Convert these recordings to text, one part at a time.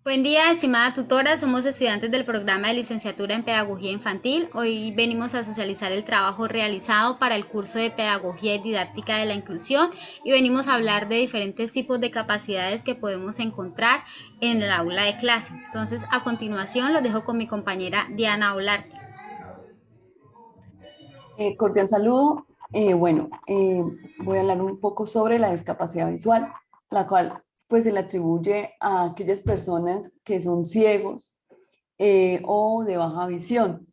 Buen día, estimada tutora. Somos estudiantes del programa de licenciatura en Pedagogía Infantil. Hoy venimos a socializar el trabajo realizado para el curso de Pedagogía y Didáctica de la Inclusión y venimos a hablar de diferentes tipos de capacidades que podemos encontrar en el aula de clase. Entonces, a continuación, los dejo con mi compañera Diana Olarte. Cordial saludo. Voy a hablar un poco sobre la discapacidad visual, la cual pues se le atribuye a aquellas personas que son ciegos o de baja visión.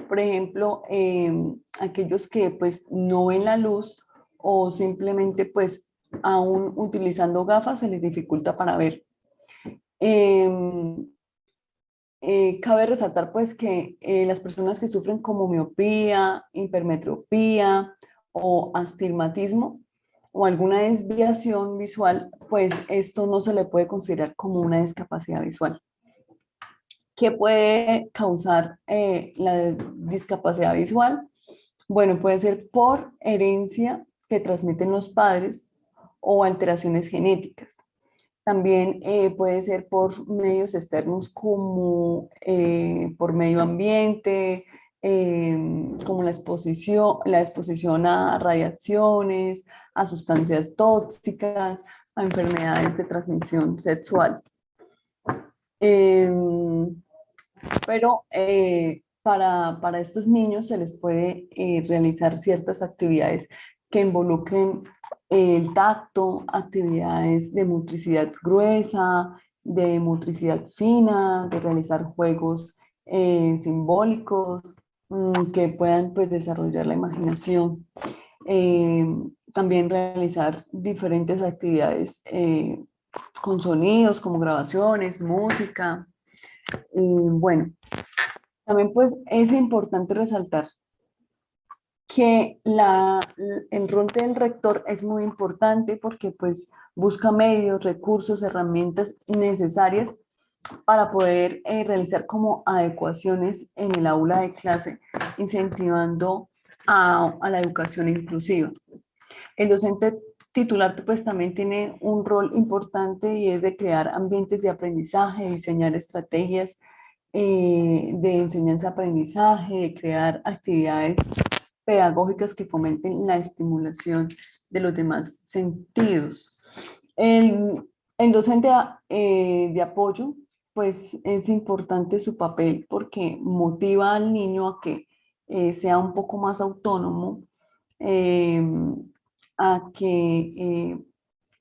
Por ejemplo, aquellos que pues no ven la luz o simplemente pues aún utilizando gafas se les dificulta para ver. Em, Cabe resaltar pues que las personas que sufren como miopía, hipermetropía o astigmatismo o alguna desviación visual, pues esto no se le puede considerar como una discapacidad visual. ¿Qué puede causar la discapacidad visual? Bueno, puede ser por herencia que transmiten los padres o alteraciones genéticas. También puede ser por medios externos como por medio ambiente, como la exposición a radiaciones, a sustancias tóxicas, a enfermedades de transmisión sexual. Em, para estos niños se les puede realizar ciertas actividades que involucren el tacto, actividades de motricidad gruesa, de motricidad fina, de realizar juegos simbólicos que puedan pues, desarrollar la imaginación. Eh, También realizar diferentes actividades con sonidos como grabaciones, música. Bueno, también pues es importante resaltar que el rol del rector es muy importante porque pues busca medios, recursos, herramientas necesarias para poder realizar como adecuaciones en el aula de clase, incentivando a la educación inclusiva. El docente titular pues también tiene un rol importante y es de crear ambientes de aprendizaje, diseñar estrategias de enseñanza-aprendizaje, de crear actividades pedagógicas que fomenten la estimulación de los demás sentidos. El docente de apoyo, pues es importante su papel porque motiva al niño a que sea un poco más autónomo, eh, a que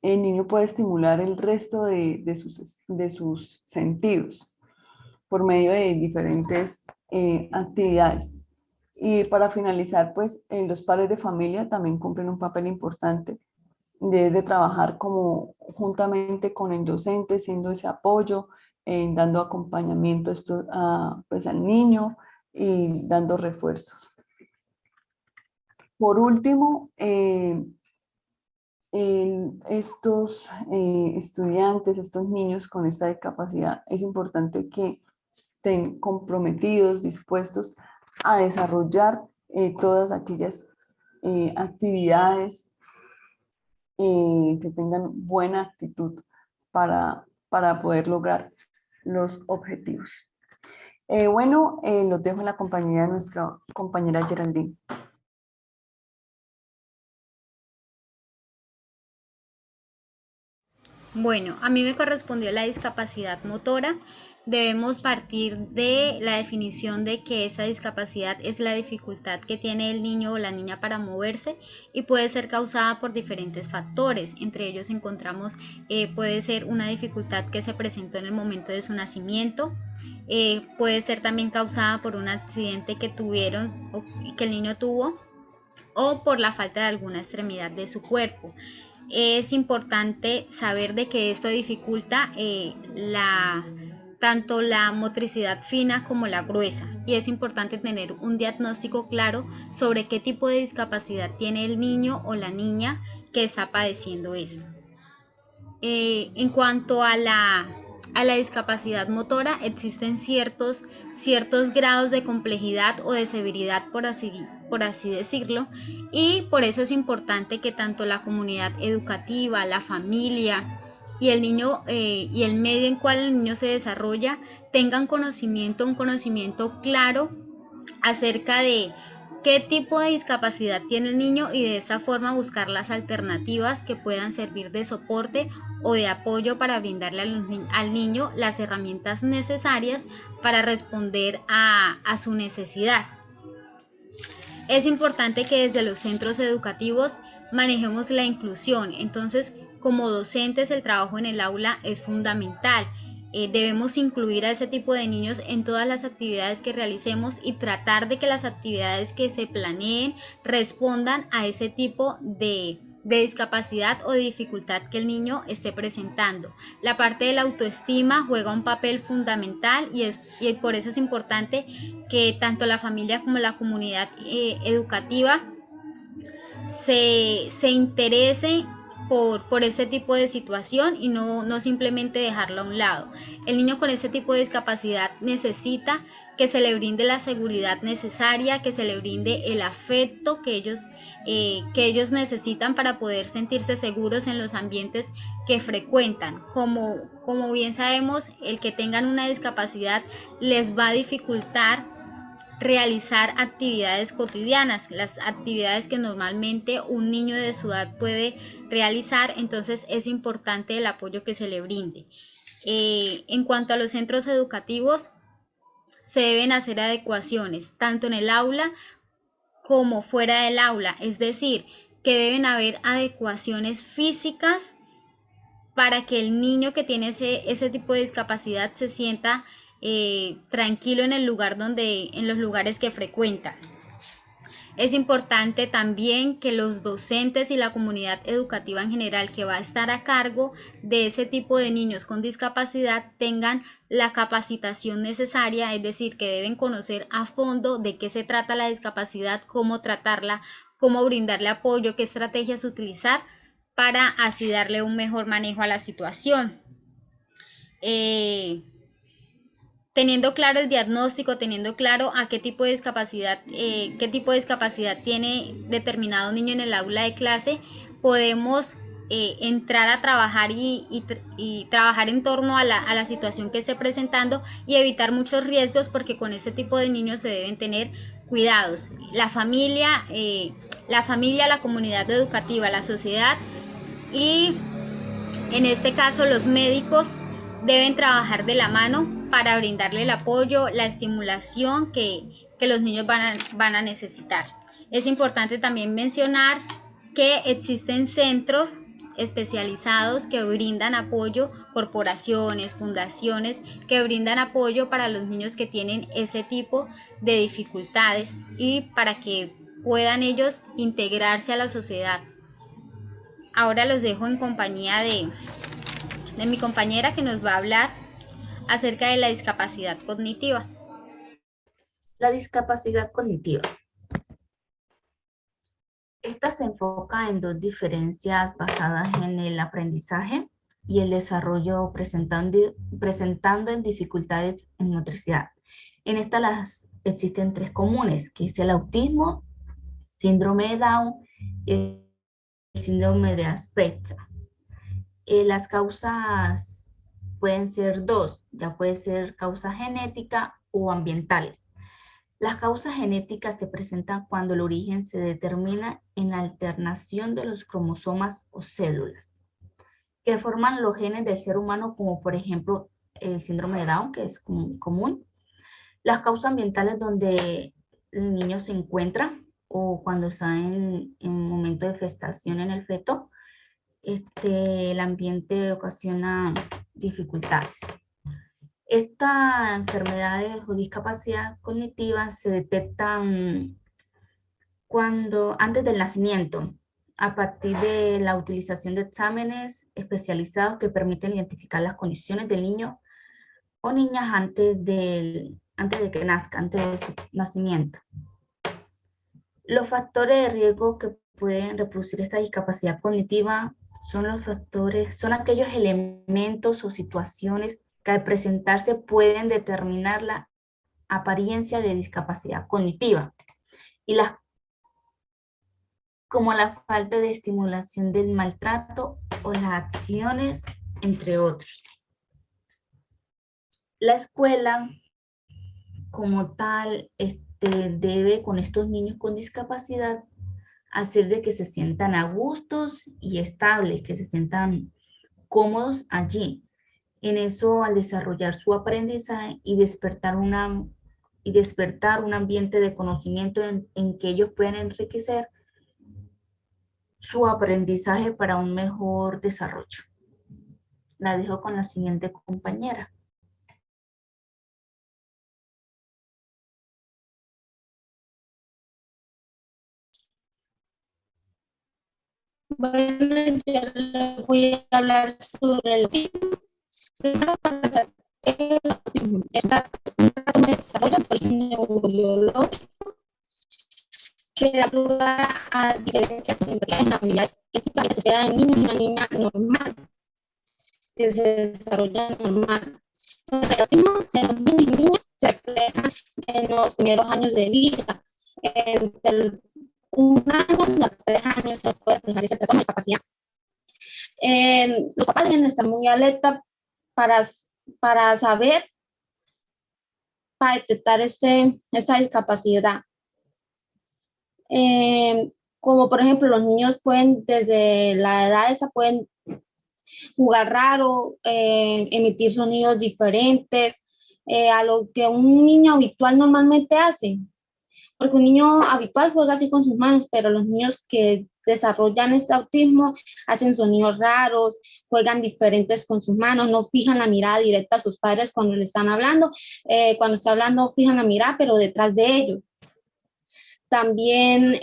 el niño pueda estimular el resto de sus sentidos por medio de diferentes actividades. Y para finalizar, pues los padres de familia también cumplen un papel importante de trabajar como juntamente con el docente, siendo ese apoyo, dando acompañamiento pues, al niño y dando refuerzos. Por último, estos estudiantes, estos niños con esta discapacidad, es importante que estén comprometidos, dispuestos a desarrollar todas aquellas actividades que tengan buena actitud para poder lograr los objetivos. Los dejo en la compañía de nuestra compañera Geraldine. Bueno, a mí me correspondió la discapacidad motora. Debemos partir de la definición de que esa discapacidad es la dificultad que tiene el niño o la niña para moverse y puede ser causada por diferentes factores. Entre ellos encontramos, puede ser una dificultad que se presentó en el momento de su nacimiento, puede ser también causada por un accidente que tuvieron o que el niño tuvo o por la falta de alguna extremidad de su cuerpo. Es importante saber de que esto dificulta tanto la motricidad fina como la gruesa y es importante tener un diagnóstico claro sobre qué tipo de discapacidad tiene el niño o la niña que está padeciendo esto. En cuanto a la discapacidad motora, existen ciertos grados de complejidad o de severidad, por así decirlo, y por eso es importante que tanto la comunidad educativa, la familia, y el niño y el medio en cual el niño se desarrolla tengan conocimiento, un conocimiento claro acerca de qué tipo de discapacidad tiene el niño y de esa forma buscar las alternativas que puedan servir de soporte o de apoyo para brindarle al niño las herramientas necesarias para responder a su necesidad. Es importante que desde los centros educativos manejemos la inclusión. Entonces, como docentes, el trabajo en el aula es fundamental. Debemos incluir a ese tipo de niños en todas las actividades que realicemos y tratar de que las actividades que se planeen respondan a ese tipo de discapacidad o de dificultad que el niño esté presentando. La parte de la autoestima juega un papel fundamental y por eso es importante que tanto la familia como la comunidad educativa se interese por ese tipo de situación y no simplemente dejarlo a un lado. El niño con ese tipo de discapacidad necesita que se le brinde la seguridad necesaria, que se le brinde el afecto que ellos necesitan para poder sentirse seguros en los ambientes que frecuentan. Como bien sabemos, el que tengan una discapacidad les va a dificultar realizar actividades cotidianas, las actividades que normalmente un niño de su edad puede realizar, entonces es importante el apoyo que se le brinde. En cuanto a los centros educativos, se deben hacer adecuaciones, tanto en el aula como fuera del aula, es decir, que deben haber adecuaciones físicas para que el niño que tiene ese tipo de discapacidad se sienta tranquilo en el lugar en los lugares que frecuenta. Es importante también que los docentes y la comunidad educativa en general que va a estar a cargo de ese tipo de niños con discapacidad tengan la capacitación necesaria, es decir, que deben conocer a fondo de qué se trata la discapacidad, cómo tratarla, cómo brindarle apoyo, qué estrategias utilizar para así darle un mejor manejo a la situación. Eh, Teniendo claro el diagnóstico, teniendo claro a qué tipo de discapacidad tiene determinado niño en el aula de clase, podemos entrar a trabajar y trabajar en torno a la situación que esté presentando y evitar muchos riesgos porque con este tipo de niños se deben tener cuidados. La comunidad educativa, la sociedad y en este caso, los médicos deben trabajar de la mano para brindarle el apoyo, la estimulación que los niños van a necesitar. Es importante también mencionar que existen centros especializados que brindan apoyo, corporaciones, fundaciones que brindan apoyo para los niños que tienen ese tipo de dificultades y para que puedan ellos integrarse a la sociedad. Ahora los dejo en compañía de mi compañera que nos va a hablar acerca de la discapacidad cognitiva. La discapacidad cognitiva. Esta se enfoca en dos diferencias basadas en el aprendizaje y el desarrollo presentando en dificultades en motricidad. En esta existen tres comunes, que es el autismo, síndrome de Down y el síndrome de Asperger. Las causas pueden ser dos, ya puede ser causa genética o ambientales. Las causas genéticas se presentan cuando el origen se determina en la alternación de los cromosomas o células que forman los genes del ser humano, como por ejemplo el síndrome de Down, que es común. Las causas ambientales donde el niño se encuentra o cuando está en un momento de gestación en el feto, el ambiente ocasiona dificultades. Estas enfermedades o discapacidad cognitiva se detectan antes del nacimiento, a partir de la utilización de exámenes especializados que permiten identificar las condiciones del niño o niñas antes de que nazca, antes de su nacimiento. Los factores de riesgo que pueden reproducir esta discapacidad cognitiva son aquellos elementos o situaciones que al presentarse pueden determinar la apariencia de discapacidad cognitiva y como la falta de estimulación del maltrato o las acciones entre otros. La escuela como tal debe con estos niños con discapacidad hacer de que se sientan a gustos y estables, que se sientan cómodos allí. En eso, al desarrollar su aprendizaje y despertar un ambiente de conocimiento en que ellos puedan enriquecer su aprendizaje para un mejor desarrollo. La dejo con la siguiente compañera. Bueno, yo le voy a hablar sobre el autismo. Primero, para empezar, el autismo es un trastorno de desarrollo de origen neurobiológico que da lugar a diferencias significativas en habilidades que típicamente se esperan en niños y una niña normal, que se desarrolla normal. El autismo en los niños y niñas se refleja en los primeros años de vida. Entre un año a 3 años se puede reflejar ese trastorno de discapacidad. Los papás deben estar muy alerta para saber, para detectar esta discapacidad. Como por ejemplo, los niños pueden, desde la edad esa, pueden jugar raro, emitir sonidos diferentes a lo que un niño habitual normalmente hace. Porque un niño habitual juega así con sus manos, pero los niños que desarrollan este autismo hacen sonidos raros, juegan diferentes con sus manos, no fijan la mirada directa a sus padres cuando le están hablando. Cuando está hablando, fijan la mirada, pero detrás de ellos. También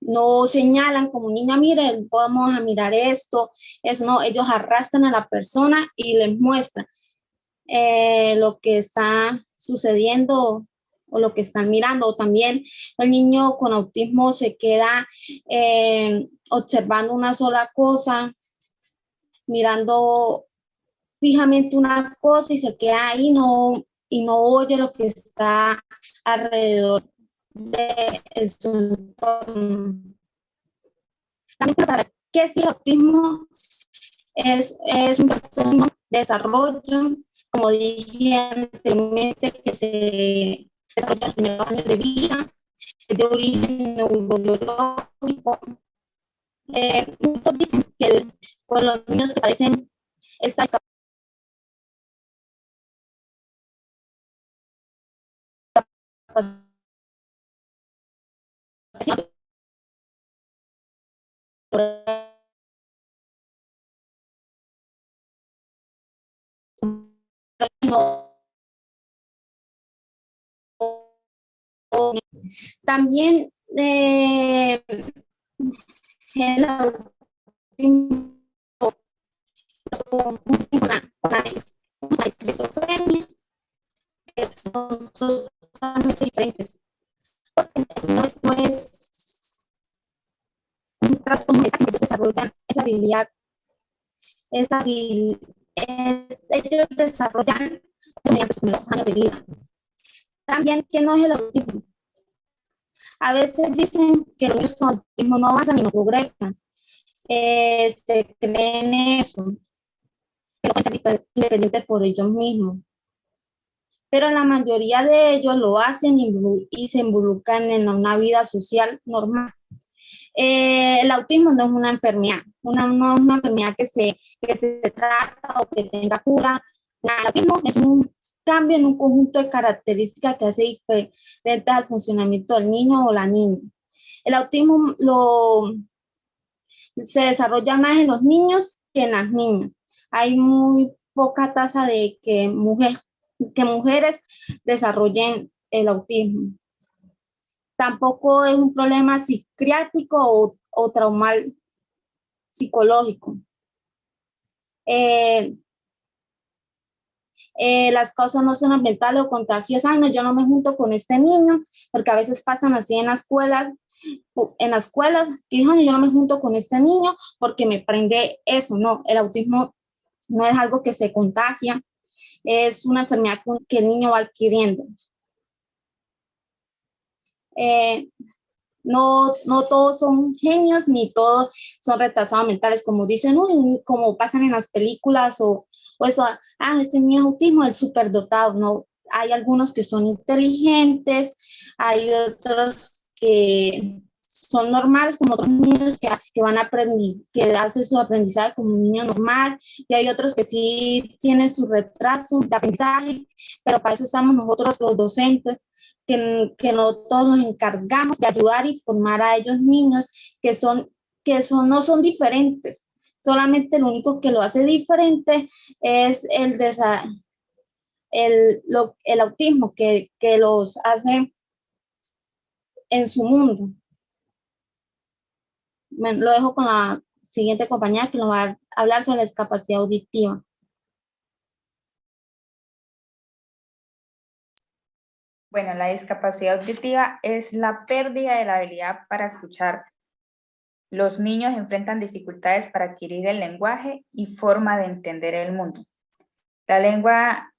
no señalan como niña, mire, vamos a mirar esto, eso no, ellos arrastran a la persona y les muestran lo que está sucediendo o lo que están mirando. O también el niño con autismo se queda observando una sola cosa, mirando fijamente una cosa y se queda ahí y no oye lo que está alrededor de su entorno. También para que si el autismo es un trastorno de desarrollo, como dije anteriormente, que se desarrolla en los primeros años de vida, de origen neurobiológico. Muchos dicen que con los niños que padecen esta discapacidad, no, también el autismo con la esquizofrenia, que son totalmente diferentes. No es un trastorno que desarrollan ellos desarrollan mediante sus primeros años de vida. También, ¿qué no es el autismo? A veces dicen que los niños con autismo no avanzan y no progresan. Se creen eso, que no pueden ser independientes por ellos mismos. Pero la mayoría de ellos lo hacen y se involucran en una vida social normal. El autismo no es una enfermedad, no es una enfermedad que se trata o que tenga cura. El autismo es un cambio en un conjunto de características que hace diferente al funcionamiento del niño o la niña. El autismo se desarrolla más en los niños que en las niñas. Hay muy poca tasa de que mujeres desarrollen el autismo. Tampoco es un problema psiquiátrico o traumal psicológico. Las causas no son ambientales o contagiosas. Ay, no, yo no me junto con este niño, porque a veces pasan así en las escuelas, que dicen, yo no me junto con este niño porque me prende eso. No, el autismo no es algo que se contagia, es una enfermedad que el niño va adquiriendo. no todos son genios ni todos son retrasados mentales, como dicen, uy, como pasan en las películas o eso, este niño es autismo, el superdotado, no, hay algunos que son inteligentes, hay otros que son normales, como otros niños que van a aprender, que hacen su aprendizaje como un niño normal, y hay otros que sí tienen su retraso de aprendizaje, pero para eso estamos nosotros los docentes, que nosotros nos encargamos de ayudar y formar a ellos niños no son diferentes, solamente lo único que lo hace diferente es el autismo que los hace en su mundo. Bueno, lo dejo con la siguiente compañera que nos va a hablar sobre la discapacidad auditiva. Bueno, la discapacidad auditiva es la pérdida de la habilidad para escuchar. Los niños enfrentan dificultades para adquirir el lenguaje y forma de entender el mundo. La lengua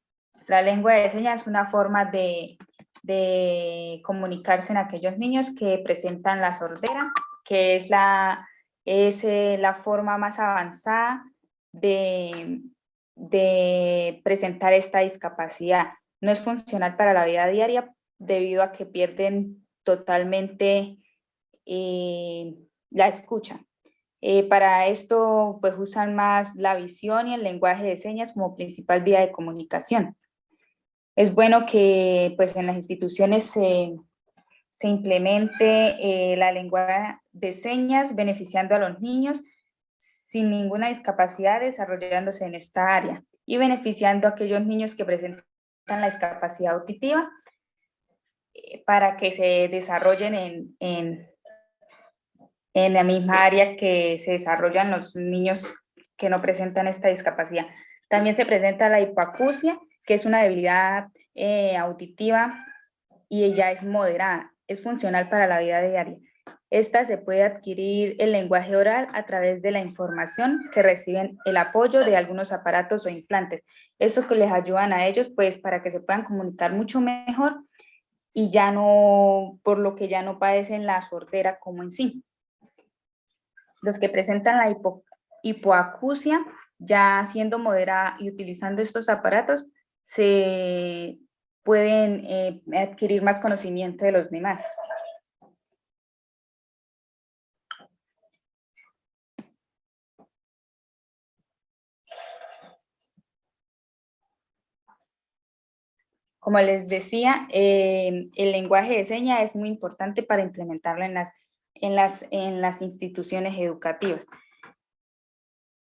de señas es una forma de comunicarse en aquellos niños que presentan la sordera, que es la forma más avanzada de presentar esta discapacidad. No es funcional para la vida diaria debido a que pierden totalmente la escucha. Para esto, pues usan más la visión y el lenguaje de señas como principal vía de comunicación. Es bueno que pues, en las instituciones se implemente la lengua de señas, beneficiando a los niños sin ninguna discapacidad desarrollándose en esta área y beneficiando a aquellos niños que presentan la discapacidad auditiva para que se desarrollen en la misma área que se desarrollan los niños que no presentan esta discapacidad. También se presenta la hipoacusia, que es una debilidad auditiva y ella es moderada, es funcional para la vida diaria. Esta se puede adquirir el lenguaje oral a través de la información que reciben el apoyo de algunos aparatos o implantes. Esto que les ayudan a ellos pues para que se puedan comunicar mucho mejor y ya no, por lo que ya no padecen la sordera como en sí. Los que presentan la hipoacusia, ya siendo moderada y utilizando estos aparatos, se pueden adquirir más conocimiento de los demás. Como les decía, el lenguaje de señas es muy importante para implementarlo en las instituciones educativas,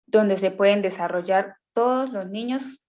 donde se pueden desarrollar todos los niños